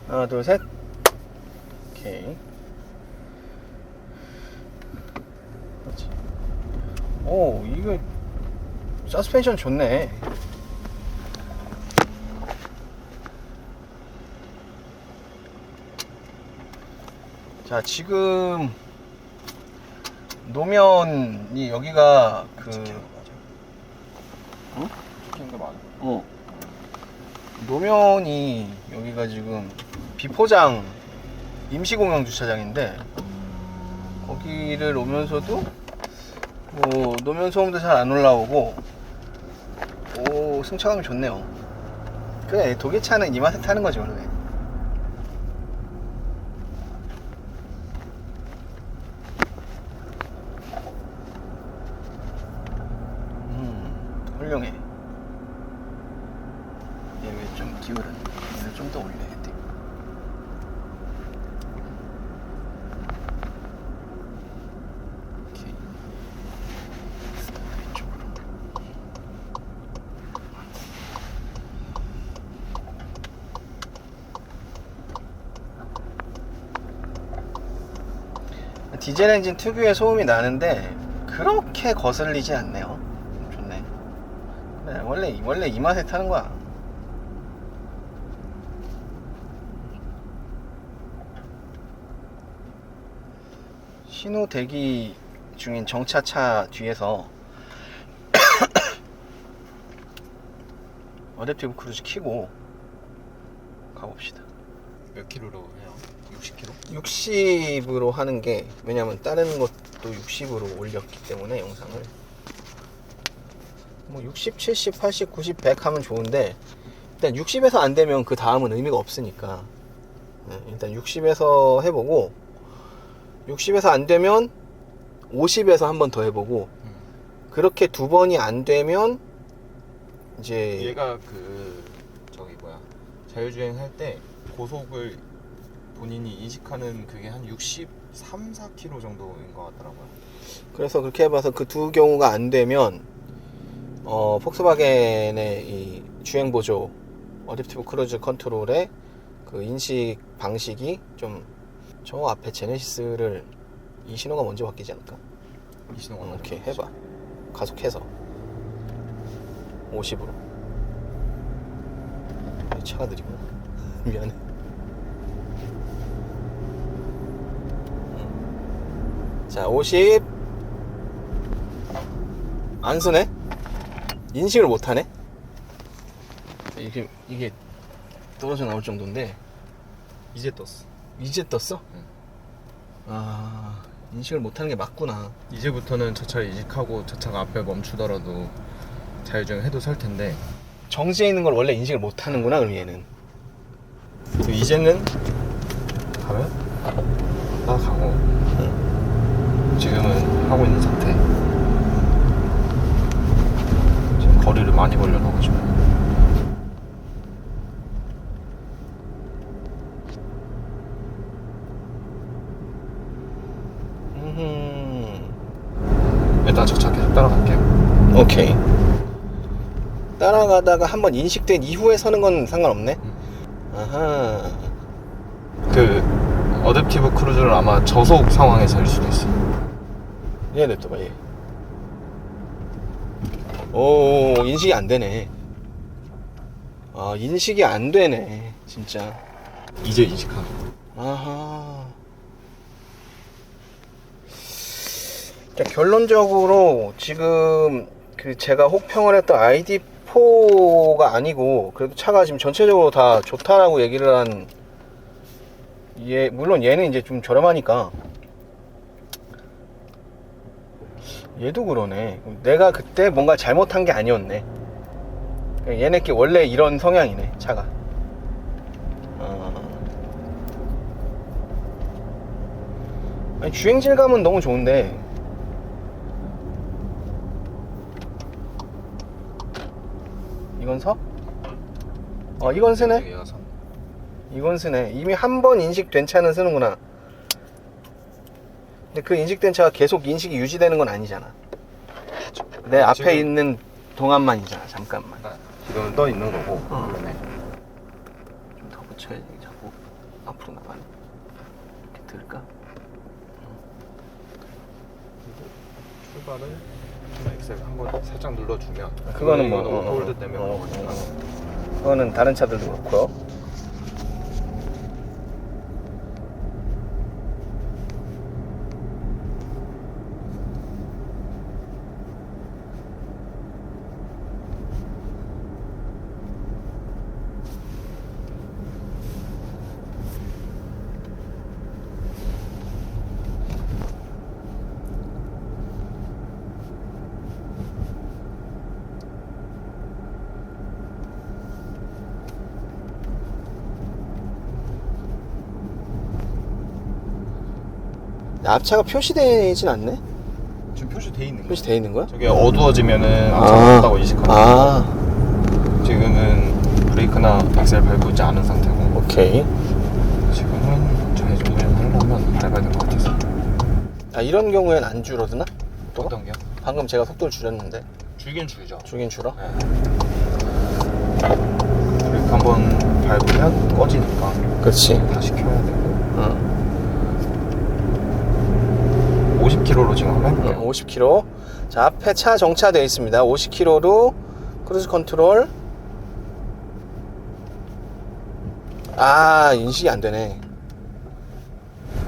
하나, 둘, 셋. 오케이. 그렇지. 오, 이거 서스펜션 좋네. 자, 지금 노면이 여기가 그 어? 찍힌 거 맞아? 노면이 여기가 지금 비포장 임시공영 주차장인데 거기를 오면서도 뭐 노면 소음도 잘 안 올라오고 오 승차감이 좋네요. 그래 독일차는 이 맛에 타는 거지 원래. 훌륭해. 얘 왜 좀 기울은? 얘를 좀 더 올려야겠다. 오케이. 이쪽으로. 디젤 엔진 특유의 소음이 나는데 그렇게 거슬리지 않네요. 좋네. 네, 원래 이 맛에 타는 거야. 신호 대기 중인 정차차 뒤에서 어댑티브 크루즈 키고 가봅시다. 몇 킬로로 해요? 60킬로? 60으로 하는 게 왜냐면 다른 것도 60으로 올렸기 때문에 영상을 뭐 60, 70, 80, 90, 100 하면 좋은데 일단 60에서 안 되면 그 다음은 의미가 없으니까 네, 일단 60에서 해보고 60에서 안 되면 50에서 한 번 더 해보고 그렇게 두 번이 안 되면 이제 얘가 그 저기 뭐야 자율주행 할 때 고속을 본인이 인식하는 그게 한 63, 4km 정도인 것 같더라고요. 그래서 그렇게 해봐서 그 두 경우가 안 되면 폭스바겐의 이 주행보조 어댑티브 크루즈 컨트롤의 그 인식 방식이 좀 저 앞에 제네시스를 이 신호가 먼저 바뀌지 않을까? 이 신호가 오케이 해봐. 가속해서 50으로. 차가 느리구나. 미안해. 자, 50. 안 쓰네? 인식을 못 하네? 이게 떨어져 나올 정도인데 이제 떴어. 이제 떴어? 응. 아, 인식을 못 하는 게 맞구나. 이제부터는 저 차를 인식하고 저 차가 앞에 멈추더라도 자율주행 해도 살 텐데 정지해 있는 걸 원래 인식을 못 하는구나, 그럼 얘는. 이제는 가면 따라가고 지금은 하고 있는 상태. 지금 거리를 많이 벌려놔가지고 일단 저 차 계속 따라갈게요. 오케이. 따라가다가 한번 인식된 이후에 서는 건 상관없네? 아하. 그 어댑티브 크루즈는 아마 저속 상황에서일 수도 있어. 얘 냅둬봐, 얘. 오, 인식이 안 되네. 아, 인식이 안 되네. 진짜. 이제 인식하고. 아하. 자, 결론적으로 지금 그 제가 혹평을 했던 ID4가 아니고 그래도 차가 지금 전체적으로 다 좋다라고 얘기를 한 얘, 물론 얘는 이제 좀 저렴하니까 얘도 그러네. 내가 그때 뭔가 잘못한 게 아니었네. 얘네께 원래 이런 성향이네, 차가. 아니, 주행 질감은 너무 좋은데 이건 서? 이건 쓰네? 이건 쓰네. 이미 한 번 인식된 차는 쓰는구나. 근데 그 인식된 차가 계속 인식이 유지되는 건 아니잖아. 내 앞에 지금 있는 동안만이잖아. 잠깐만. 지금 떠 있는 거고. 좀 더 붙여야지 자꾸. 앞으로 나가네. 이렇게 들까? 출발은 엑셀 한번 살짝 눌러주면 그거는 뭐 홀드 때문에 그거는 다른 차들도 그렇고요. 앞차가 표시되진 않네? 지금 표시돼 있는 거예요. 표시되어 있는 거야? 저게 어두워지면은 앞차가 없다고 인식하고 지금은 브레이크나 엑셀 밟고 있지 않은 상태고 오케이. 지금은 좌회전 하려면 밟아야 될 것 같아서. 이런 경우엔 안 줄어드나? 어떤 게요? 방금 제가 속도를 줄였는데 줄긴 줄이죠. 줄긴 줄어? 네. 브레이크 한번 밟으면 꺼지니까 그렇지. 다시 켜야 되고 50km로 지금 하면 50km. 자, 앞에 차 정차되어 있습니다. 50km로 크루즈 컨트롤. 인식이 안 되네.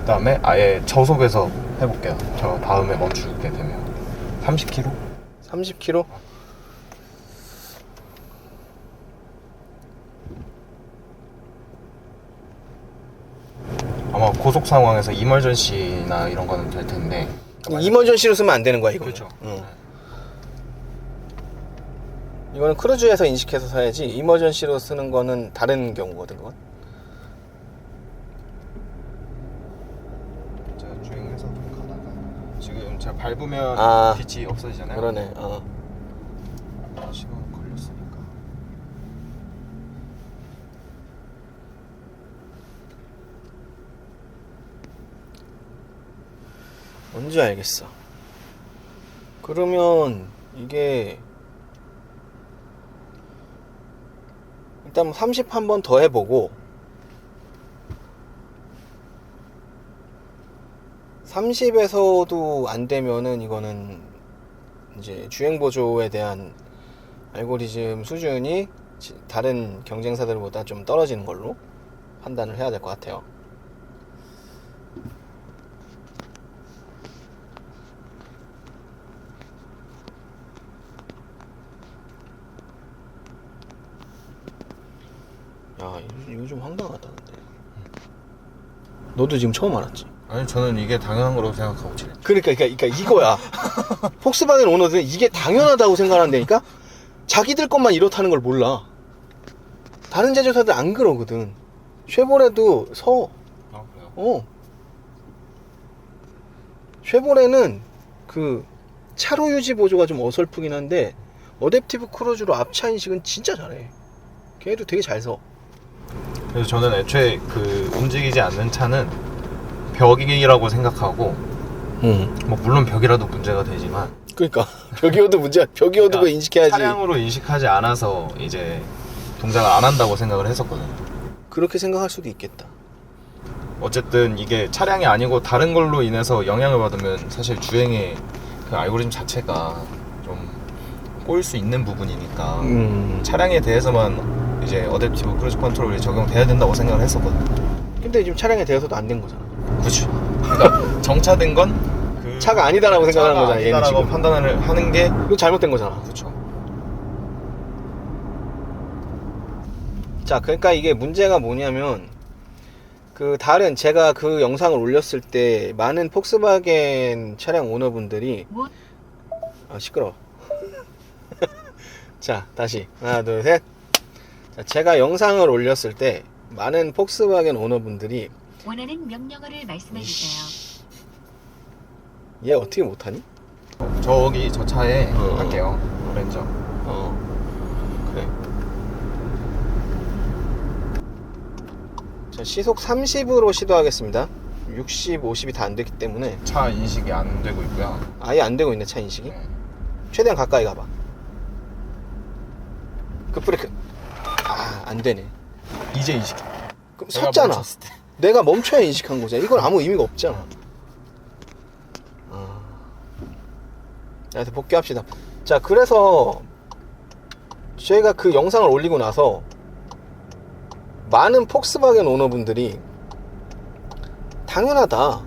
그 다음에 아예 저속에서 해볼게요. 저 다음에 멈추게 되면 30km? 30km. 아마 고속 상황에서 이멀전시나 이런 거는 될 텐데. 이머전시로 쓰면 안 되는 거야, 이거. 그렇죠. 이거는 크루즈에서 인식해서 사야지. 이머전시로 쓰는 거는 다른 경우거든, 그건. 제가 주행해서 좀 가다가 지금 제가 밟으면 빛이 없어지잖아요. 그러네. 시간 걸렸으니까. 뭔지 알겠어. 그러면 이게 일단 30 한 번 더 해보고 30에서도 안 되면은 이거는 이제 주행보조에 대한 알고리즘 수준이 다른 경쟁사들보다 좀 떨어지는 걸로 판단을 해야 될 것 같아요. 야, 이거 좀 황당하다 근데. 너도 지금 처음 알았지? 아니 저는 이게 당연한 거라고 생각하고 지냈죠. 그러니까 이거야. 폭스바겐 오너들은 이게 당연하다고 생각한다니까? 자기들 것만 이렇다는 걸 몰라. 다른 제조사들 안 그러거든. 쉐보레도 서. 아 그래요? 쉐보레는 그 차로 유지 보조가 좀 어설프긴 한데 어댑티브 크루즈로 앞차 인식은 진짜 잘해. 걔도 되게 잘 서. 그래서 저는 애초에 그 움직이지 않는 차는 벽이라고 생각하고 뭐 물론 벽이라도 문제가 되지만 그러니까 벽이어도 벽이어도 그 인식해야지. 차량으로 인식하지 않아서 이제 동작을 안 한다고 생각을 했었거든요. 그렇게 생각할 수도 있겠다. 어쨌든 이게 차량이 아니고 다른 걸로 인해서 영향을 받으면 사실 주행의 그 알고리즘 자체가 좀 꼬일 수 있는 부분이니까 차량에 대해서만 이제 어댑티브 크루즈 컨트롤이 적용돼야 된다고 생각을 했었거든요. 근데 지금 차량에 대해서도 안 된 거잖아. 그렇죠. 그러니까 정차된 건 그 차가 아니다라고 생각하는 거잖아. 얘는 아니다라고 지금 판단을 하는 게 이거 잘못된 거잖아. 그렇죠. 자, 그러니까 이게 문제가 뭐냐면 그 다른 제가 그 영상을 올렸을 때 많은 폭스바겐 차량 오너분들이 시끄러워. 자, 다시 하나 둘 셋. 자, 제가 영상을 올렸을 때 많은 폭스바겐 오너분들이 원하는 명령어를 말씀해 주세요. 얘 어떻게 못하니? 저기 저 차에 할게요. 레인저. 그래. 자, 시속 30으로 시도하겠습니다. 60, 50이 다 안 됐기 때문에 차 인식이 안 되고 있고요. 아예 안 되고 있네, 차 인식이. 네. 최대한 가까이 가봐. 급브레이크. 안 되네. 이제 인식. 그럼 섰잖아. 내가 멈춰야 인식한 거잖아. 이건 아무 의미가 없잖아. 자, 복귀합시다. 자, 그래서 제가 그 영상을 올리고 나서 많은 폭스바겐 오너분들이 당연하다,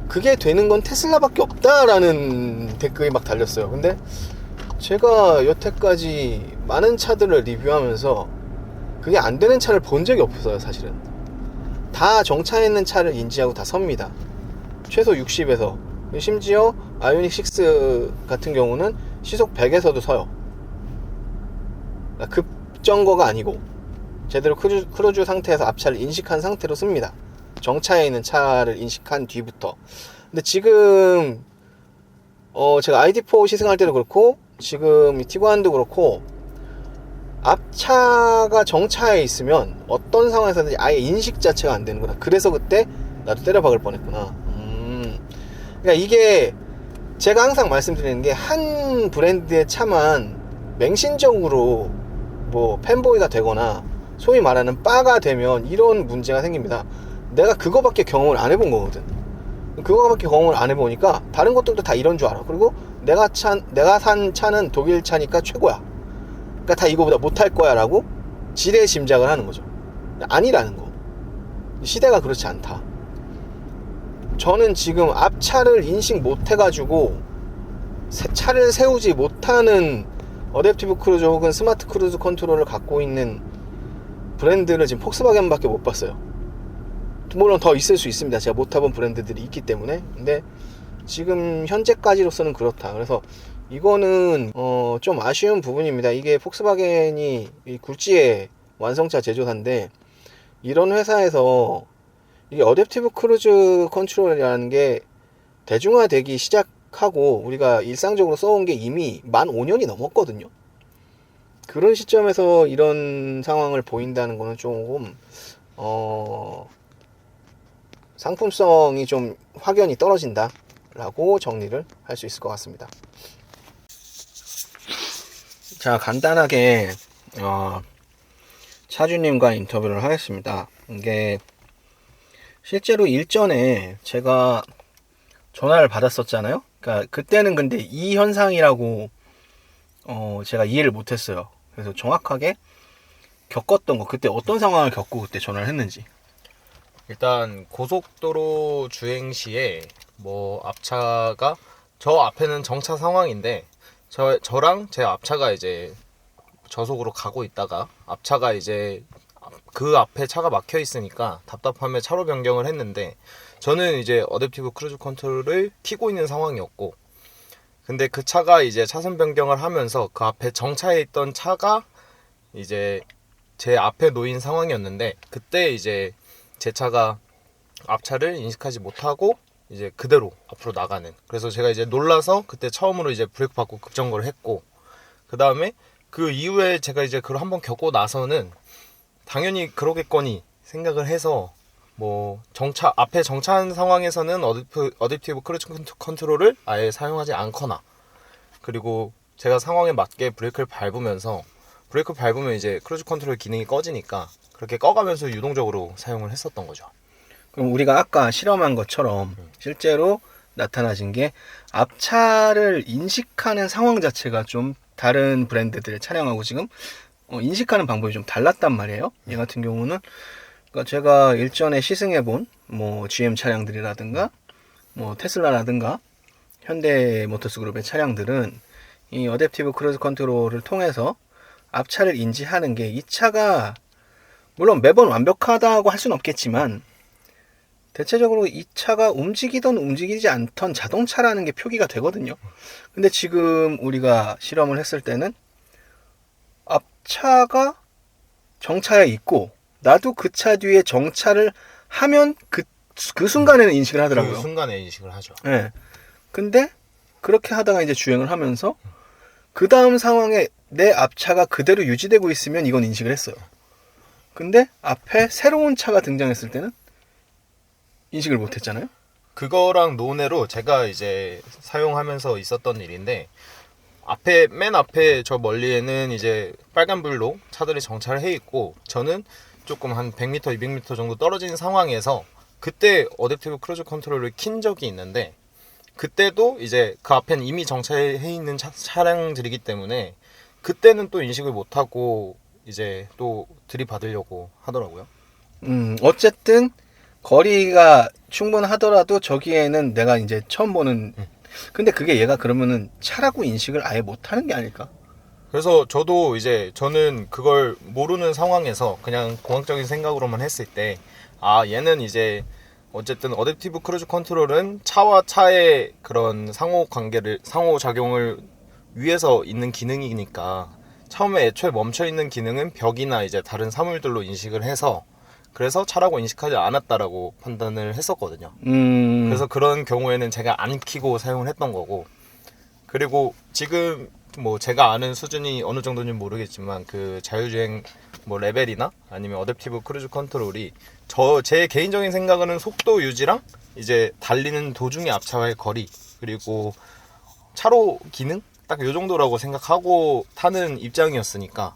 그게 되는 건 테슬라밖에 없다라는 댓글이 막 달렸어요. 근데 제가 여태까지 많은 차들을 리뷰하면서 그게 안 되는 차를 본 적이 없어요. 사실은 다 정차해 있는 차를 인지하고 다 섭니다. 최소 60에서, 심지어 아이오닉 6 같은 경우는 시속 100에서도 서요. 급정거가 아니고 제대로 크루즈 상태에서 앞차를 인식한 상태로 씁니다. 정차해 있는 차를 인식한 뒤부터. 근데 지금 제가 ID4 시승할 때도 그렇고 지금 티구안도 그렇고 앞차가 정차해 있으면 어떤 상황에서든지 아예 인식 자체가 안 되는구나. 그래서 그때 나도 때려 박을 뻔했구나. 그러니까 이게 제가 항상 말씀드리는 게 한 브랜드의 차만 맹신적으로 뭐 팬보이가 되거나 소위 말하는 빠가 되면 이런 문제가 생깁니다. 내가 그거밖에 경험을 안 해본 거거든. 그거밖에 경험을 안 해보니까 다른 것들도 다 이런 줄 알아. 그리고 내가 산 차는 독일 차니까 최고야, 그러니까 다 이거보다 못할 거야 라고 지레 짐작을 하는 거죠. 아니라는 거. 시대가 그렇지 않다. 저는 지금 앞차를 인식 못 해가지고 차를 세우지 못하는 어댑티브 크루즈 혹은 스마트 크루즈 컨트롤을 갖고 있는 브랜드를 지금 폭스바겐밖에 못 봤어요. 물론 더 있을 수 있습니다. 제가 못 타본 브랜드들이 있기 때문에. 근데 지금 현재까지로서는 그렇다. 그래서 이거는 좀 아쉬운 부분입니다. 이게 폭스바겐이 이 굴지의 완성차 제조사인데 이런 회사에서 이게 어댑티브 크루즈 컨트롤이라는 게 대중화되기 시작하고 우리가 일상적으로 써온 게 이미 만 5년이 넘었거든요. 그런 시점에서 이런 상황을 보인다는 거는 조금 상품성이 좀 확연히 떨어진다 라고 정리를 할 수 있을 것 같습니다. 자, 간단하게 차주님과 인터뷰를 하겠습니다. 이게 실제로 일전에 제가 전화를 받았었잖아요. 그러니까 그때는 근데 이 현상이라고 제가 이해를 못했어요. 그래서 정확하게 겪었던 거, 그때 어떤 상황을 겪고 그때 전화를 했는지. 일단 고속도로 주행 시에 뭐 앞차가 저 앞에는 정차 상황인데 저랑 제 앞차가 이제 저속으로 가고 있다가 앞차가 이제 그 앞에 차가 막혀 있으니까 답답함에 차로 변경을 했는데 저는 이제 어댑티브 크루즈 컨트롤을 켜고 있는 상황이었고, 근데 그 차가 이제 차선 변경을 하면서 그 앞에 정차해 있던 차가 이제 제 앞에 놓인 상황이었는데 그때 이제 제 차가 앞차를 인식하지 못하고 이제 그대로 앞으로 나가는, 그래서 제가 이제 놀라서 그때 처음으로 이제 브레이크 밟고 급정거를 했고, 그 다음에 그 이후에 제가 이제 그걸 한번 겪고 나서는 당연히 그러겠거니 생각을 해서 뭐 앞에 정차한 상황에서는 어댑티브 크루즈 컨트롤을 아예 사용하지 않거나, 그리고 제가 상황에 맞게 브레이크를 밟으면서 브레이크 밟으면 이제 크루즈 컨트롤 기능이 꺼지니까 그렇게 꺼가면서 유동적으로 사용을 했었던 거죠. 그럼 우리가 아까 실험한 것처럼 실제로 나타나진 게 앞차를 인식하는 상황 자체가 좀 다른 브랜드들의 차량하고 지금 인식하는 방법이 좀 달랐단 말이에요. 얘 같은 경우는 그러니까 제가 일전에 시승해본 뭐 GM 차량들이라든가 뭐 테슬라라든가 현대모터스 그룹의 차량들은 이 어댑티브 크루즈 컨트롤을 통해서 앞차를 인지하는 게 이 차가 물론 매번 완벽하다고 할 수는 없겠지만 대체적으로 이 차가 움직이던 움직이지 않던 자동차라는 게 표기가 되거든요. 근데 지금 우리가 실험을 했을 때는 앞차가 정차해 있고 나도 그 차 뒤에 정차를 하면 그 순간에는 인식을 하더라고요. 그 순간에 인식을 하죠. 네. 근데 그렇게 하다가 이제 주행을 하면서 그 다음 상황에 내 앞차가 그대로 유지되고 있으면 이건 인식을 했어요. 근데 앞에 새로운 차가 등장했을 때는 인식을 못했잖아요. 그거랑 논외로 제가 이제 사용하면서 있었던 일인데, 맨 앞에 저 멀리에는 이제 빨간불로 차들이 정차를 해 있고 저는 조금 한 100m, 200m 정도 떨어진 상황에서 그때 어댑티브 크루즈 컨트롤을 킨 적이 있는데 그때도 이제 그 앞에는 이미 정차해 있는 차량들이기 때문에 그때는 또 인식을 못하고 이제 또 들이받으려고 하더라고요. 어쨌든 거리가 충분하더라도 저기에는 내가 이제 처음 보는. 근데 그게 얘가 그러면은 차라고 인식을 아예 못하는 게 아닐까? 그래서 저는 그걸 모르는 상황에서 그냥 공학적인 생각으로만 했을 때 얘는 이제 어쨌든 어댑티브 크루즈 컨트롤은 차와 차의 그런 상호작용을 위해서 있는 기능이니까 처음에 애초에 멈춰있는 기능은 벽이나 이제 다른 사물들로 인식을 해서 그래서 차라고 인식하지 않았다라고 판단을 했었거든요. 그래서 그런 경우에는 제가 안 켜고 사용을 했던 거고, 그리고 지금 뭐 제가 아는 수준이 어느 정도인지 모르겠지만 그 자율주행 뭐 레벨이나 아니면 어댑티브 크루즈 컨트롤이 제 개인적인 생각은 속도 유지랑 이제 달리는 도중의 앞차와의 거리 그리고 차로 기능 딱 요 정도라고 생각하고 타는 입장이었으니까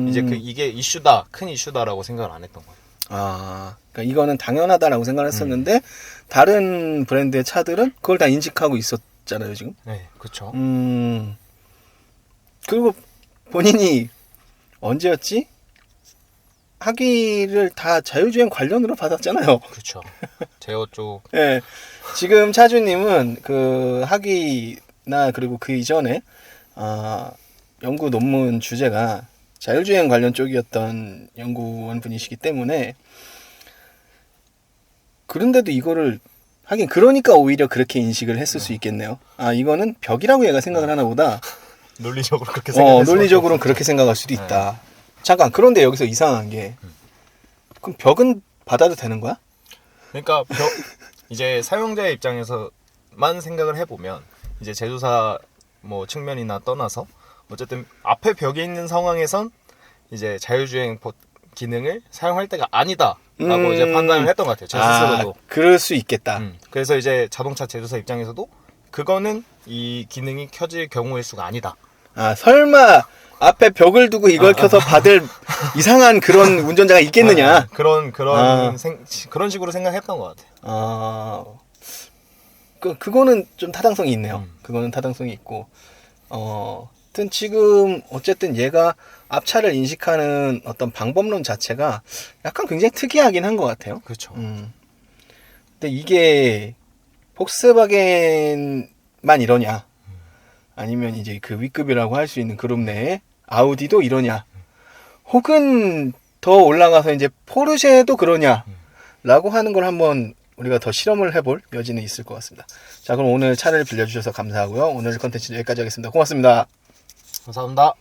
이제 이게 이슈다, 큰 이슈다라고 생각을 안 했던 거예요. 그러니까 이거는 당연하다라고 생각을 했었는데 다른 브랜드의 차들은 그걸 다 인식하고 있었잖아요, 지금. 네, 그렇죠. 그리고 본인이 언제였지? 학위를 다 자율주행 관련으로 받았잖아요. 그렇죠. 제어 쪽. 네, 지금 차주님은 그 학위나 그리고 그 이전에 연구 논문 주제가 자율주행 관련 쪽이었던 연구원 분이시기 때문에 그런데도 이거를 하긴 그러니까 오히려 그렇게 인식을 했을 수 있겠네요. 이거는 벽이라고 얘가 생각을 하나 보다. 논리적으로 그렇게 생각할 논리적으로는 그렇게 생각할 수도 있다. 잠깐, 그런데 여기서 이상한 게 그럼 벽은 받아도 되는 거야? 그러니까 이제 사용자의 입장에서만 생각을 해보면 이제 제조사 뭐 측면이나 떠나서 어쨌든 앞에 벽에 있는 상황에선 이제 자율주행 기능을 사용할 때가 아니다라고 이제 판단을 했던 것 같아요. 제 스스로도. 그럴 수 있겠다. 그래서 이제 자동차 제조사 입장에서도 그거는 이 기능이 켜질 경우의 수가 아니다. 설마 앞에 벽을 두고 이걸 켜서 받을 이상한 그런 운전자가 있겠느냐? 그런 식으로 생각했던 것 같아요. 그거는 좀 타당성이 있네요. 그거는 타당성이 있고, 하여튼 지금 어쨌든 얘가 앞차를 인식하는 어떤 방법론 자체가 약간 굉장히 특이하긴 한 것 같아요. 그렇죠. 근데 이게 폭스바겐만 이러냐? 아니면 이제 그 윗급이라고 할 수 있는 그룹 내에 아우디도 이러냐? 혹은 더 올라가서 이제 포르쉐도 그러냐? 라고 하는 걸 한번 우리가 더 실험을 해볼 여지는 있을 것 같습니다. 자, 그럼 오늘 차를 빌려주셔서 감사하고요. 오늘 컨텐츠 여기까지 하겠습니다. 고맙습니다. 감사합니다.